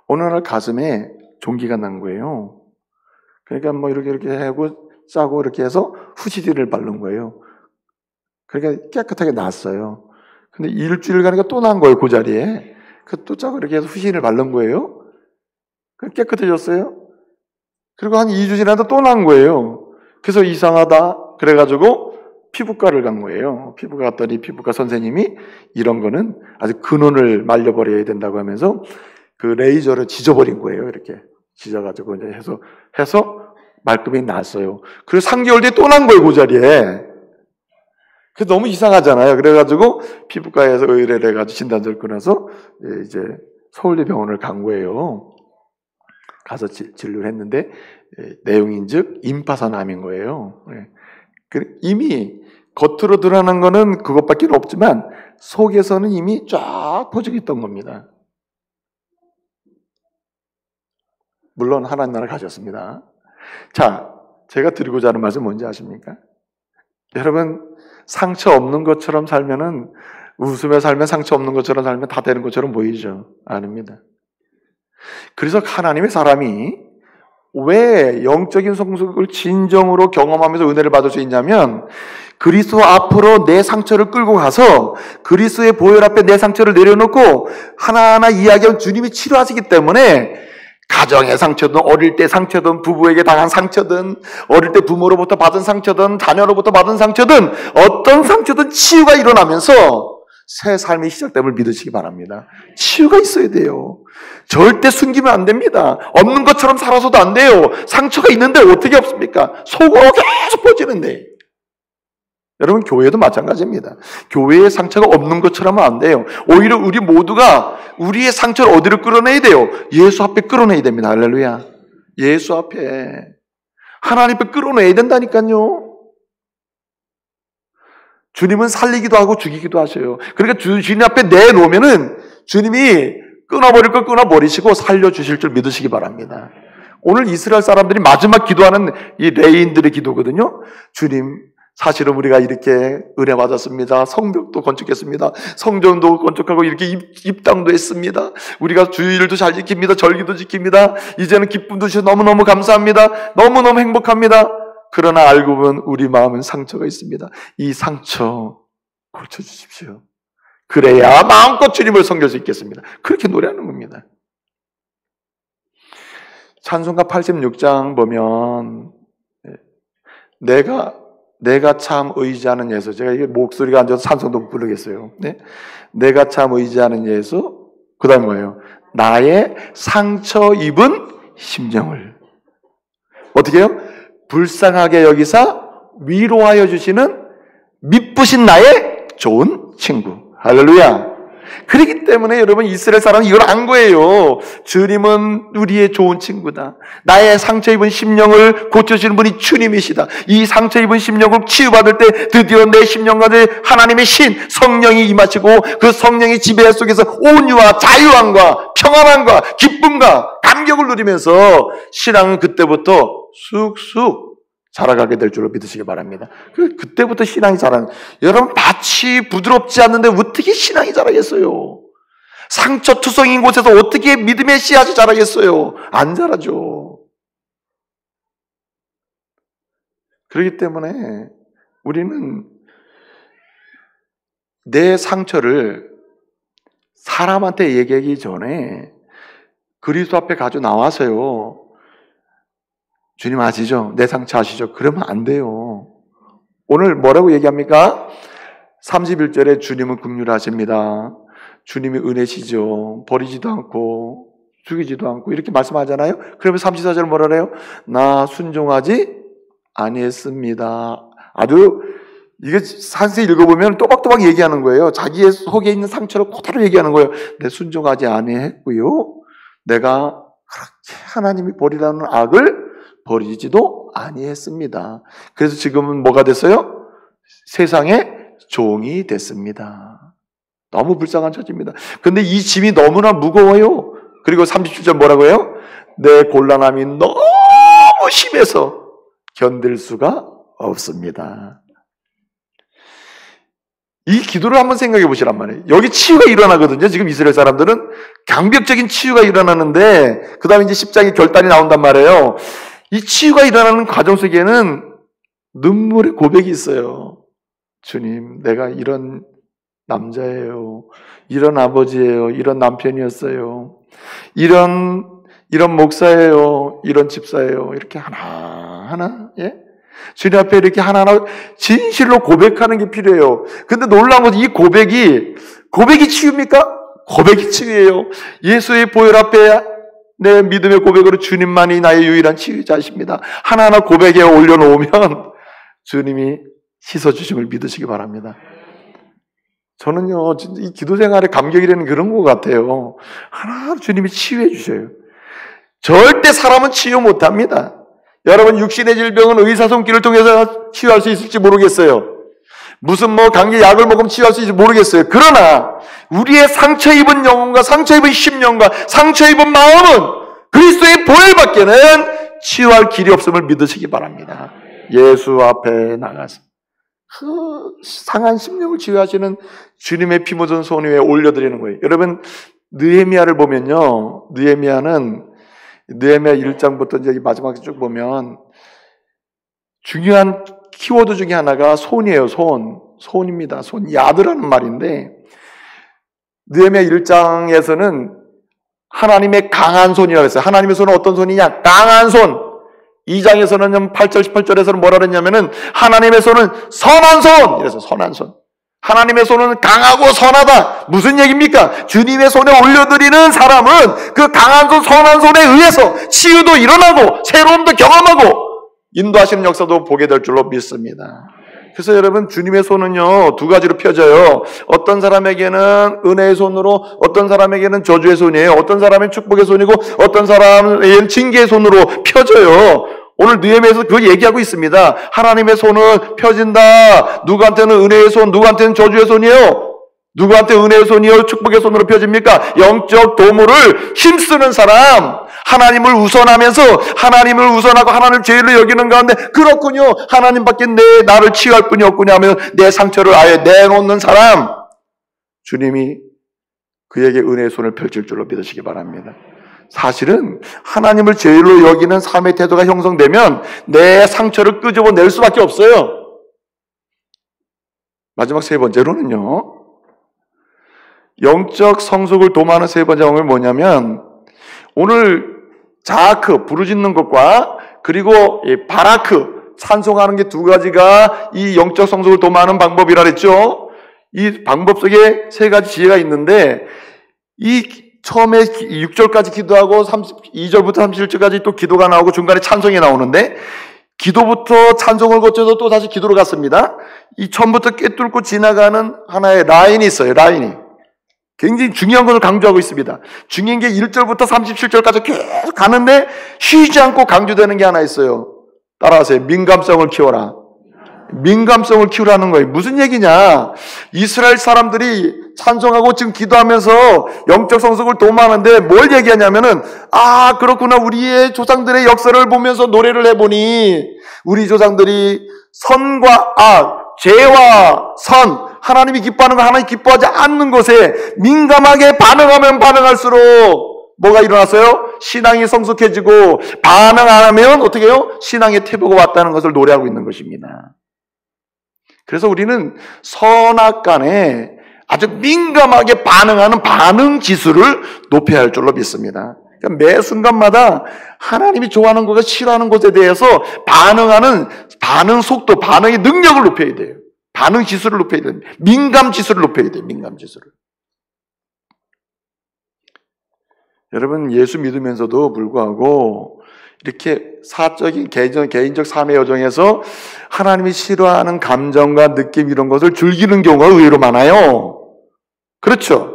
어느 날 가슴에 종기가 난 거예요. 그러니까 뭐 이렇게 하고 짜고 이렇게 해서 후시디를 바른 거예요. 그러니까 깨끗하게 났어요. 근데 일주일 가니까 또 난 거예요, 그 자리에. 또 짜고 이렇게 해서 후신을 바른 거예요. 깨끗해졌어요. 그리고 한 2주 지나도 또 난 거예요. 그래서 이상하다. 그래가지고 피부과를 간 거예요. 피부과 갔더니 피부과 선생님이 이런 거는 아주 근원을 말려버려야 된다고 하면서 그 레이저를 지져버린 거예요. 이렇게 지져가지고 이제 해서 말끔히 났어요. 그래서 3개월 뒤에 또 난 거예요, 그 자리에. 그게 너무 이상하잖아요. 그래가지고 피부과에서 의뢰를 해가지고 진단서를 끊어서 이제 서울대병원을 간 거예요. 가서 진료를 했는데 내용인즉 임파선암인 거예요. 이미 겉으로 드러나는 거는 그것밖에 없지만 속에서는 이미 쫙 퍼지고 있던 겁니다. 물론 하나님 나라를 가졌습니다. 자, 제가 드리고자 하는 말씀 뭔지 아십니까? 여러분 상처 없는 것처럼 살면은 웃으며 살면 상처 없는 것처럼 살면 다 되는 것처럼 보이죠? 아닙니다. 그래서 하나님의 사람이 왜 영적인 성숙을 진정으로 경험하면서 은혜를 받을 수 있냐면 그리스도 앞으로 내 상처를 끌고 가서 그리스도의 보혈 앞에 내 상처를 내려놓고 하나하나 이야기하면 주님이 치료하시기 때문에 가정의 상처든 어릴 때 상처든 부부에게 당한 상처든 어릴 때 부모로부터 받은 상처든 자녀로부터 받은 상처든 어떤 상처든 치유가 일어나면서 새 삶이 시작됨을 믿으시기 바랍니다. 치유가 있어야 돼요. 절대 숨기면 안 됩니다. 없는 것처럼 살아서도 안 돼요. 상처가 있는데 어떻게 없습니까? 속으로 계속 퍼지는데. 여러분 교회도 마찬가지입니다. 교회에 상처가 없는 것처럼 하면 안 돼요. 오히려 우리 모두가 우리의 상처를 어디로 끌어내야 돼요? 예수 앞에 끌어내야 됩니다. 할렐루야. 예수 앞에 하나님 앞에 끌어내야 된다니까요. 주님은 살리기도 하고 죽이기도 하셔요. 그러니까 주님 앞에 내놓으면은 주님이 끊어버릴 걸 끊어버리시고 살려주실 줄 믿으시기 바랍니다. 오늘 이스라엘 사람들이 마지막 기도하는 이 레인들의 기도거든요. 주님, 사실은 우리가 이렇게 은혜 받았습니다. 성벽도 건축했습니다. 성전도 건축하고 이렇게 입당도 했습니다. 우리가 주일도 잘 지킵니다. 절기도 지킵니다. 이제는 기쁨도 주셔서 너무너무 감사합니다. 너무너무 행복합니다. 그러나 알고 보면 우리 마음은 상처가 있습니다. 이 상처 고쳐주십시오. 그래야 마음껏 주님을 섬길 수 있겠습니다. 그렇게 노래하는 겁니다. 찬송가 86장 보면 내가 참 의지하는 예수. 제가 이게 목소리가 안 좋아서 찬송도 못 부르겠어요. 네? 내가 참 의지하는 예수. 그 다음 뭐예요? 나의 상처 입은 심령을 어떻게 해요? 불쌍하게 여기사 위로하여 주시는 미쁘신 나의 좋은 친구. 할렐루야. 그렇기 때문에 여러분 이스라엘 사람은 이걸 안 거예요. 주님은 우리의 좋은 친구다. 나의 상처 입은 심령을 고쳐주시는 분이 주님이시다. 이 상처 입은 심령을 치유받을 때 드디어 내 심령 가운데 하나님의 신 성령이 임하시고 그 성령의 지배 속에서 온유와 자유함과 평안함과 기쁨과 감격을 누리면서 신앙은 그때부터 쑥쑥 자라가게 될 줄로 믿으시기 바랍니다. 그때부터 신앙이 자라는. 여러분 밭이 부드럽지 않는데 어떻게 신앙이 자라겠어요? 상처투성인 곳에서 어떻게 믿음의 씨앗이 자라겠어요? 안 자라죠. 그렇기 때문에 우리는 내 상처를 사람한테 얘기하기 전에 그리스도 앞에 가지고 나와서요. 주님 아시죠? 내 상처 아시죠? 그러면 안 돼요. 오늘 뭐라고 얘기합니까? 31절에 주님은 긍휼하십니다. 주님이 은혜시죠. 버리지도 않고 죽이지도 않고 이렇게 말씀하잖아요. 그러면 34절 뭐라 그래요? 나 순종하지 아니했습니다. 아주 이게 산세히 읽어보면 또박또박 얘기하는 거예요. 자기의 속에 있는 상처를 그대로 얘기하는 거예요. 내 순종하지 아니했고요. 내가 그렇게 하나님이 버리라는 악을 버리지도 아니했습니다. 그래서 지금은 뭐가 됐어요? 세상의 종이 됐습니다. 너무 불쌍한 처지입니다. 그런데 이 짐이 너무나 무거워요. 그리고 37절 뭐라고 해요? 내 곤란함이 너무 심해서 견딜 수가 없습니다. 이 기도를 한번 생각해 보시란 말이에요. 여기 치유가 일어나거든요. 지금 이스라엘 사람들은 강력적인 치유가 일어나는데 그 다음에 이제 10장의 결단이 나온단 말이에요. 이 치유가 일어나는 과정 속에는 눈물의 고백이 있어요. 주님, 내가 이런 남자예요. 이런 아버지예요. 이런 남편이었어요. 이런 목사예요. 이런 집사예요. 이렇게 하나하나, 예? 주님 앞에 이렇게 하나하나 진실로 고백하는 게 필요해요. 근데 놀라운 것은 이 고백이 치유입니까? 고백이 치유예요. 예수의 보혈 앞에 내 믿음의 고백으로 주님만이 나의 유일한 치유자이십니다. 하나하나 고백에 올려놓으면 주님이 씻어주심을 믿으시기 바랍니다. 저는요, 이 기도 생활에 감격이라는 그런 것 같아요. 하나하나 주님이 치유해 주셔요. 절대 사람은 치유 못합니다. 여러분 육신의 질병은 의사 손길을 통해서 치유할 수 있을지 모르겠어요. 무슨 강제 약을 먹으면 치유할 수 있을지 모르겠어요. 그러나 우리의 상처 입은 영혼과 상처 입은 심령과 상처 입은 마음은 그리스도의 보혈밖에는 치유할 길이 없음을 믿으시기 바랍니다. 예수 앞에 나가서 그 상한 심령을 치유하시는 주님의 피 묻은 손 위에 올려드리는 거예요. 여러분 느헤미야를 보면요, 느헤미야 1장부터 이제 마지막에 쭉 보면 중요한 키워드 중에 하나가 손이에요. 손입니다. 야드라는 말인데 느헤미야 1장에서는 하나님의 강한 손이라고 했어요. 하나님의 손은 어떤 손이냐? 강한 손. 2장에서는 8절 18절에서는 뭐라 그랬냐면은 하나님의 손은 선한 손. 이래서 선한 손. 하나님의 손은 강하고 선하다. 무슨 얘기입니까? 주님의 손에 올려드리는 사람은 그 강한 손, 선한 손에 의해서 치유도 일어나고 새로움도 경험하고 인도하시는 역사도 보게 될 줄로 믿습니다. 그래서 여러분 주님의 손은요 두 가지로 펴져요. 어떤 사람에게는 은혜의 손으로, 어떤 사람에게는 저주의 손이에요. 어떤 사람은 축복의 손이고 어떤 사람은 징계의 손으로 펴져요. 오늘 느헤미야에서 그 얘기하고 있습니다. 하나님의 손은 펴진다. 누구한테는 은혜의 손, 누구한테는 저주의 손이에요. 누구한테 은혜의 손이요 축복의 손으로 펴집니까? 영적 도모를 힘쓰는 사람, 하나님을 우선하면서 하나님을 우선하고 하나님을 제일로 여기는 가운데 그렇군요. 하나님밖에 나를 치유할 분이 없군요 하며 내 상처를 아예 내놓는 사람, 주님이 그에게 은혜의 손을 펼칠 줄로 믿으시기 바랍니다. 사실은 하나님을 제일로 여기는 삶의 태도가 형성되면 내 상처를 끄집어낼 수밖에 없어요. 마지막 세 번째로는요, 영적 성숙을 도모하는 세 번째 방법이 뭐냐면, 오늘 자아크, 부르짖는 것과 그리고 바라크, 찬송하는 게 두 가지가 이 영적 성숙을 도모하는 방법이라 그랬죠. 이 방법 속에 세 가지 지혜가 있는데, 이 처음에 6절까지 기도하고 32절부터 37절까지 또 기도가 나오고 중간에 찬송이 나오는데, 기도부터 찬송을 거쳐서 또 다시 기도로 갔습니다. 이 처음부터 꿰뚫고 지나가는 하나의 라인이 있어요. 라인이 굉장히 중요한 것을 강조하고 있습니다. 중요한 게 1절부터 37절까지 계속 가는데 쉬지 않고 강조되는 게 하나 있어요. 따라하세요. 민감성을 키워라. 민감성을 키우라는 거예요. 무슨 얘기냐? 이스라엘 사람들이 찬송하고 지금 기도하면서 영적 성숙을 도모하는데 뭘 얘기하냐면은, 아, 그렇구나. 우리의 조상들의 역사를 보면서 노래를 해보니 우리 조상들이 선과 악, 죄와 선, 하나님이 기뻐하는 거, 하나님이 기뻐하지 않는 것에 민감하게 반응하면 반응할수록 뭐가 일어났어요? 신앙이 성숙해지고, 반응 안 하면 어떻게 해요? 신앙의 퇴보가 왔다는 것을 노래하고 있는 것입니다. 그래서 우리는 선악간에 아주 민감하게 반응하는 반응 지수를 높여야 할 줄로 믿습니다. 그러니까 매 순간마다 하나님이 좋아하는 것과 싫어하는 것에 대해서 반응하는 반응 속도, 반응의 능력을 높여야 돼요. 반응 지수를 높여야 돼요. 민감 지수를 높여야 돼요. 민감 지수를. 여러분, 예수 믿으면서도 불구하고 이렇게 사적인 개인적 삶의 여정에서 하나님이 싫어하는 감정과 느낌 이런 것을 즐기는 경우가 의외로 많아요. 그렇죠?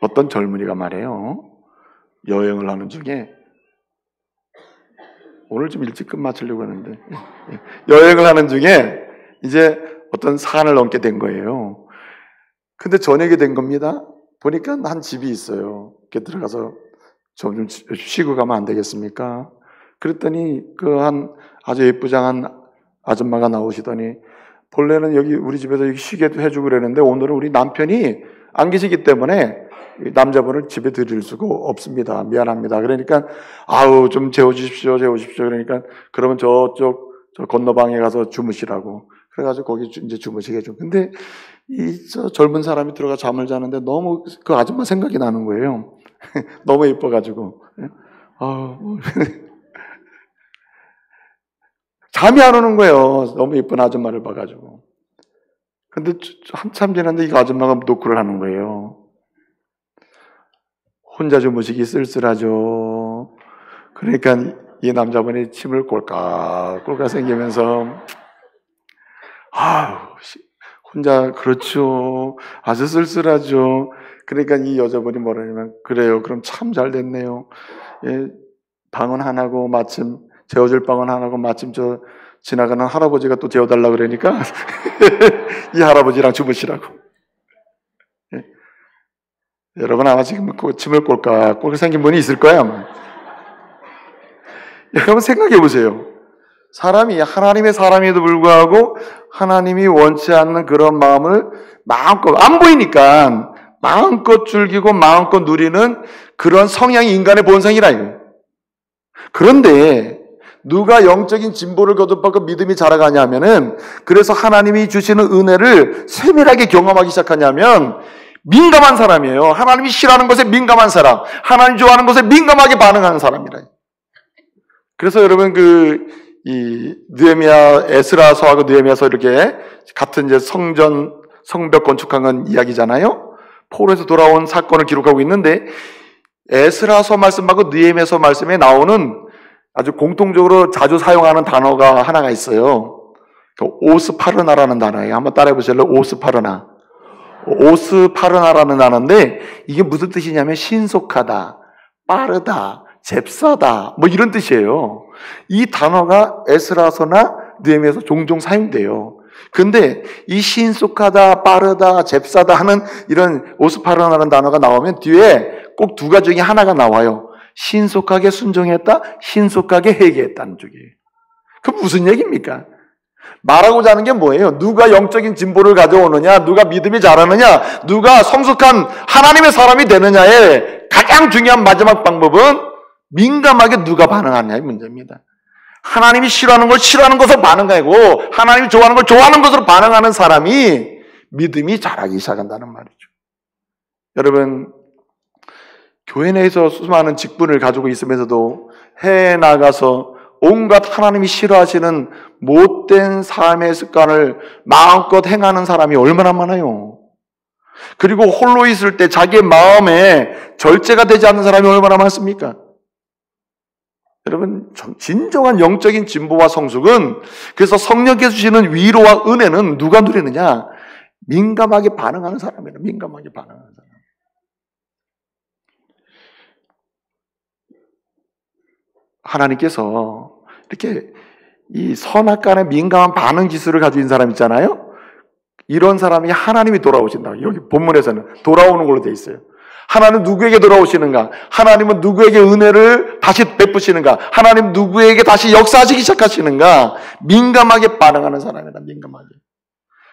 어떤 젊은이가 말해요. 여행을 하는 중에, 오늘 좀 일찍 끝마치려고 하는데, 여행을 하는 중에 이제 어떤 산을 넘게 된 거예요. 근데 저녁이 된 겁니다. 보니까 한 집이 있어요. 이렇게 들어가서 좀 쉬고 가면 안 되겠습니까? 그랬더니 아주 예쁘장한 아줌마가 나오시더니, 본래는 여기 우리 집에서 여기 쉬게도 해주고 그랬는데 오늘은 우리 남편이 안 계시기 때문에 남자분을 집에 들일 수가 없습니다. 미안합니다. 그러니까 아우 좀 재워주십시오. 그러니까 그러면 저 건너방에 가서 주무시라고. 그래가지고 거기 이제 주무시게 해줘. 근데 저 젊은 사람이 들어가 잠을 자는데 너무 그 아줌마 생각이 나는 거예요. 너무 예뻐가지고. 잠이 안 오는 거예요. 너무 예쁜 아줌마를 봐가지고. 근데 한참 지났는데 이 아줌마가 노크를 하는 거예요. 혼자 주무시기 쓸쓸하죠. 그러니까 이 남자분이 침을 꼴깍꼴깍 생기면서, 혼자, 그렇죠. 아주 쓸쓸하죠. 그러니까 이 여자분이 뭐라냐면, 그래요. 그럼 참 잘 됐네요. 예, 방은 하나고, 마침, 재워줄 방은 하나고, 마침 지나가는 할아버지가 또 재워달라고 그러니까, 이 할아버지랑 주무시라고. 예. 여러분 아마 지금 침을 꼴깍꼴깍 생긴 분이 있을 거예요, 아마. 여러분 생각해 보세요. 사람이 하나님의 사람에도 불구하고 하나님이 원치 않는 그런 마음을 마음껏, 안 보이니까 마음껏 즐기고 마음껏 누리는 그런 성향이 인간의 본성이라 이거예요. 그런데 누가 영적인 진보를 거듭하고 믿음이 자라가냐면은, 그래서 하나님이 주시는 은혜를 세밀하게 경험하기 시작하냐면 민감한 사람이에요. 하나님이 싫어하는 것에 민감한 사람, 하나님 좋아하는 것에 민감하게 반응하는 사람이라. 그래서 여러분 느헤미야, 에스라서하고 느헤미야서 이렇게 같은 이제 성벽 건축한 이야기잖아요. 포로에서 돌아온 사건을 기록하고 있는데, 에스라서 말씀하고 느헤미야서 말씀에 나오는 아주 공통적으로 자주 사용하는 단어가 하나가 있어요. 오스파르나라는 단어예요. 한번 따라해 보실래요? 오스파르나. 오스파르나라는 단어인데 이게 무슨 뜻이냐면 신속하다, 빠르다, 잽싸다, 뭐 이런 뜻이에요. 이 단어가 에스라서나 느헤미야서 종종 사용돼요. 근데 이 신속하다, 빠르다, 잽싸다 하는 이런 오스파르나라는 단어가 나오면 뒤에 꼭 두 가지 중에 하나가 나와요. 신속하게 순종했다, 신속하게 회개했다는 쪽이에요. 그럼 무슨 얘기입니까? 말하고자 하는 게 뭐예요? 누가 영적인 진보를 가져오느냐, 누가 믿음이 잘하느냐, 누가 성숙한 하나님의 사람이 되느냐의 가장 중요한 마지막 방법은 민감하게 누가 반응하느냐의 문제입니다. 하나님이 싫어하는 걸 싫어하는 것으로 반응하고 하나님이 좋아하는 걸 좋아하는 것으로 반응하는 사람이 믿음이 자라기 시작한다는 말이죠. 여러분, 교회 내에서 수많은 직분을 가지고 있으면서도 해외에 나가서 온갖 하나님이 싫어하시는 못된 삶의 습관을 마음껏 행하는 사람이 얼마나 많아요. 그리고 홀로 있을 때 자기의 마음에 절제가 되지 않는 사람이 얼마나 많습니까? 여러분, 진정한 영적인 진보와 성숙은, 그래서 성령께서 주시는 위로와 은혜는 누가 누리느냐? 민감하게 반응하는 사람이에요. 민감하게 반응하는 사람. 하나님께서 이렇게 이 선악간에 민감한 반응 지수를 가지고 있는 사람 있잖아요. 이런 사람이 하나님이 돌아오신다. 여기 본문에서는 돌아오는 걸로 돼 있어요. 하나님 누구에게 돌아오시는가? 하나님은 누구에게 은혜를 다시 베푸시는가? 하나님 누구에게 다시 역사하시기 시작하시는가? 민감하게 반응하는 사람이다.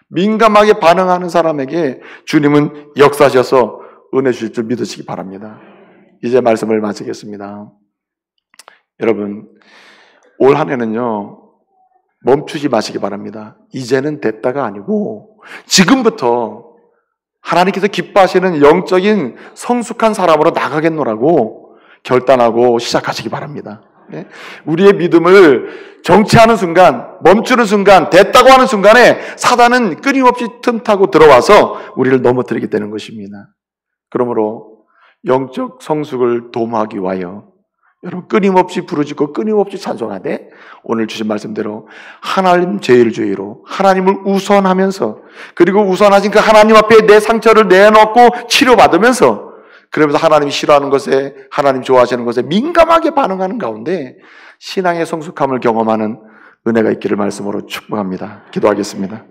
민감하게 반응하는 사람에게 주님은 역사하셔서 은혜 주실 줄 믿으시기 바랍니다. 이제 말씀을 마치겠습니다. 여러분, 올 한 해는요, 멈추지 마시기 바랍니다. 이제는 됐다가 아니고 지금부터 하나님께서 기뻐하시는 영적인 성숙한 사람으로 나가겠노라고 결단하고 시작하시기 바랍니다. 네? 우리의 믿음을 정체하는 순간, 멈추는 순간, 됐다고 하는 순간에 사단은 끊임없이 틈타고 들어와서 우리를 넘어뜨리게 되는 것입니다. 그러므로 영적 성숙을 도모하기 위하여 여러분 끊임없이 부르짖고 끊임없이 찬송하되 오늘 주신 말씀대로 하나님 제일주의로 하나님을 우선하면서, 그리고 우선하신 그 하나님 앞에 내 상처를 내놓고 치료받으면서, 그러면서 하나님이 싫어하는 것에, 하나님 좋아하시는 것에 민감하게 반응하는 가운데 신앙의 성숙함을 경험하는 은혜가 있기를 말씀으로 축복합니다. 기도하겠습니다.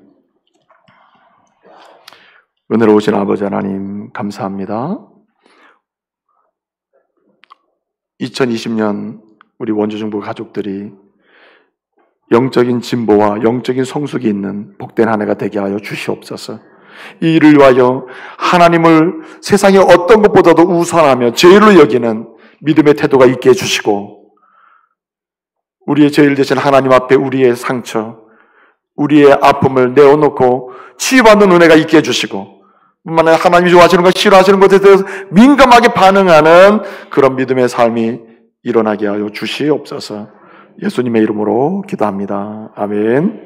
은혜로우신 아버지 하나님 감사합니다. 2020년 우리 원주중부 가족들이 영적인 진보와 영적인 성숙이 있는 복된 한 해가 되게 하여 주시옵소서. 이 일을 위하여 하나님을 세상의 어떤 것보다도 우선하며 제일로 여기는 믿음의 태도가 있게 해주시고, 우리의 제일 되신 하나님 앞에 우리의 상처, 우리의 아픔을 내어놓고 치유받는 은혜가 있게 해주시고, 뿐만 아니라 하나님이 좋아하시는 것, 싫어하시는 것에 대해서 민감하게 반응하는 그런 믿음의 삶이 일어나게 하여 주시옵소서. 예수님의 이름으로 기도합니다. 아멘.